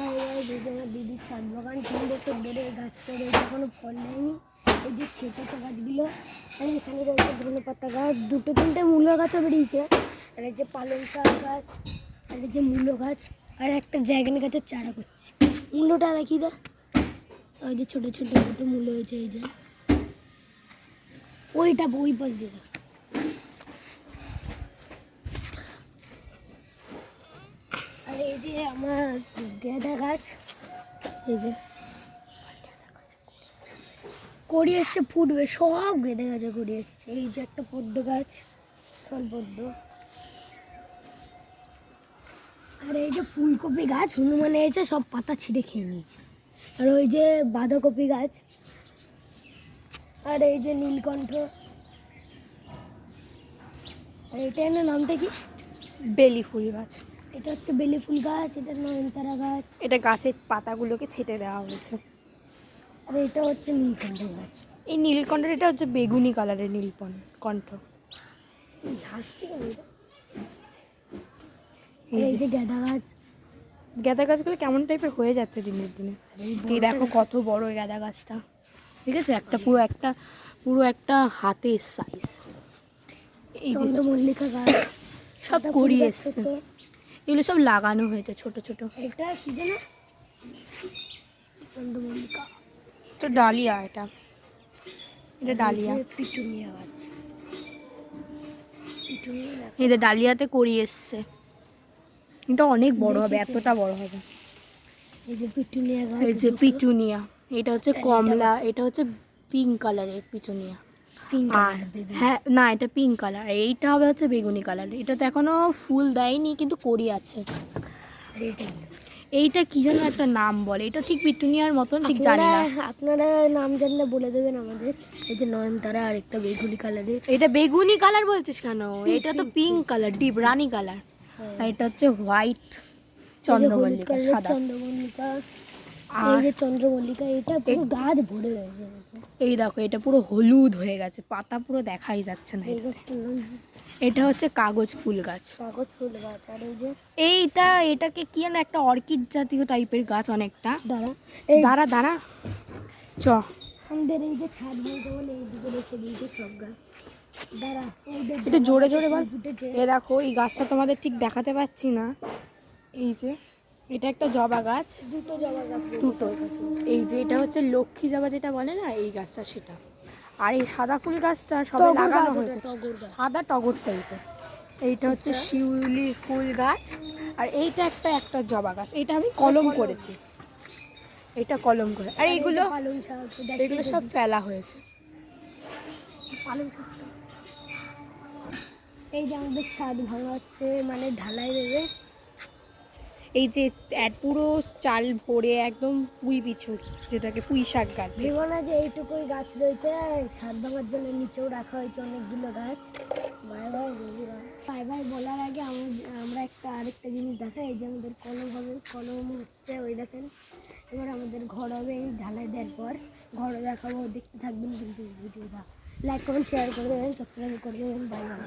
আমার দিদির ছাদ বাগান 3 বছর ধরে এই গাছটা রয়েছে, এখনো ফল নেয়নি। এই যে ছোটো গাছগুলো, আর এখানে রয়েছে ধনে পাতা গাছ, 2-3টে মূলো গাছও বেরিয়েছে, আর এই যে পালং শাক গাছ, আর এই যে মূলো গাছ, আর একটা ড্রাগন গাছের চারা করছি। মূলোটা দেখি দা, ওই যে ছোটো ছোটো দুটো মূলো হয়েছে, এই যে ওইটা ওই পাশ দিয়ে দেখ। আর এই যে আমার গাঁদা গাছ, এই যে কড়ি এসছে, ফুটবে, সব গেঁদে গাছে কড়ি এসছে। এই যে একটা পদ্ম গাছ, পদ্ম। আর এই যে ফুলকপি গাছ, হনুমানে এসে সব পাতা ছিঁড়ে খেয়ে নিয়েছে। আর ওই যে বাঁধাকপি গাছ, আর এই যে নীলকণ্ঠ। আর এটার নামটা কি? বেলি ফুল গাছ। এটা হচ্ছে বেলি ফুল গাছ, এটা নয়নতারা গাছ। এটা গাছের পাতাগুলোকে ছেটে দেওয়া হয়েছে। আর এটা হচ্ছে নীলকণ্ঠ গাছ। এই নীলকণ্ঠের এটা হচ্ছে বেগুনি কালারের নীলকণ্ঠ। হাসছি কেন? এই যে গাঁদা গাছ, গাঁদা গাছগুলো কেমন টাইপের হয়ে যাচ্ছে দিনের দিনে। এই দেখো কত বড় এই গাঁদা গাছটা, ঠিক আছে, পুরো একটা হাতের সাইজ। এই যে চন্দ্রমল্লিকা গাছ সব কড়ি এসছে, এগুলো সব লাগানো হয়েছে ছোট ছোট। এটা কি জানো? চন্দ্রমল্লিকা, তো ডালিয়া, এটা ডালিয়া। পিটুনিয়া গাছ, এই যে ডালিয়াতে কড়ি এসছে, এটা অনেক বড় হবে, এতটা বড় হবে। এই যে পিটুনিয়া গাছ, এই যে পিটুনিয়া, এটা হচ্ছে কমলা, এটা হচ্ছে পিঙ্ক কালারের পিটুনিয়া। আর হ্যাঁ, না এটা পিঙ্ক কালার, এইটা হবে হচ্ছে বেগুনি কালার। এটা তো এখনো ফুল দেয়নি কিন্তু কড়ি আছে। এইটা কি যেন একটা নাম বলে, এটা ঠিক পিটুনিয়ার মতন, ঠিক জানি না। আপনারা নাম জানলে বলে দেবেন আমাদের। এই যে নয়নতারা, আর একটা বেগুনি কালারের। এটা বেগুনি কালার বলছিস কেন? এটা তো পিঙ্ক কালার, ডিপ রানী কালার। আর এটা হচ্ছে হোয়াইট চন্দ্রমল্লিকা, সাদা চন্দ্রমল্লিকা। এই যে চন্দ্রমল্লিকা, এটা পুরো গাছ ভরে রয়েছে। এই দেখো এটা পুরো হলুদ হয়ে গেছে, পাতা পুরো দেখাই যাচ্ছে না। এটা হচ্ছে কাগজ ফুল গাছ। কাগজ ফুল গাছ। আর এই যে এটাকে কি যেন একটা অর্কিড জাতীয় টাইপের গাছ অনেকটা। দাঁড়া চ। আমাদের এই যে ছাদ বলতে বলে এইদিকে রেখে দিয়েছে সব গাছ। দাঁড়া, একটু জোরে জোরে বল। দেখো এই গাছটা তোমাদের ঠিক দেখাতে পাচ্ছি না। এই যে এটা একটা জবা গাছ, দুটো। এই যে এটা হচ্ছে লক্ষ্মী জবা যেটা বলে না, এই গাছটা সেটা। আর এই সাদা ফুল গাছটা সবে লাগানো হয়েছে, সাদা টগর টাইপের। এইটা হচ্ছে শিউলি ফুল গাছ। আর এইটা একটা জবা গাছ, এটা আমি কলম করেছি, এটা কলম করে। আর এইগুলো সব ফেলা হয়েছে। এই যে আমাদের ছাদ ভাঙা হচ্ছে, মানে ঢালাই দেবে। এই যে পুরো চাল ভরে একদম পুঁই বিচু, যেটাকে পুঁই শাক গাছ। জীবনে যে এইটুকুই গাছ রয়েছে, ছাদ ভাঙার জন্য নিচেও রাখা হয়েছে অনেকগুলো গাছ। বাই বাই বন্ধুরা। বাই বাই বলার আগে আমরা আরেকটা জিনিস দেখাই। এই যে আমাদের কলম হবে, কলম হচ্ছে ওই দেখেন। এবার আমাদের ঘর হবে এই ঢালাই দেওয়ার পর। ঘরে দেখাবো, দেখতে থাকবেন কিন্তু ভিডিওটা। লাইক কমেন্ট শেয়ার করে দেবেন, সাবস্ক্রাইব করে দেবেন। Bye bye.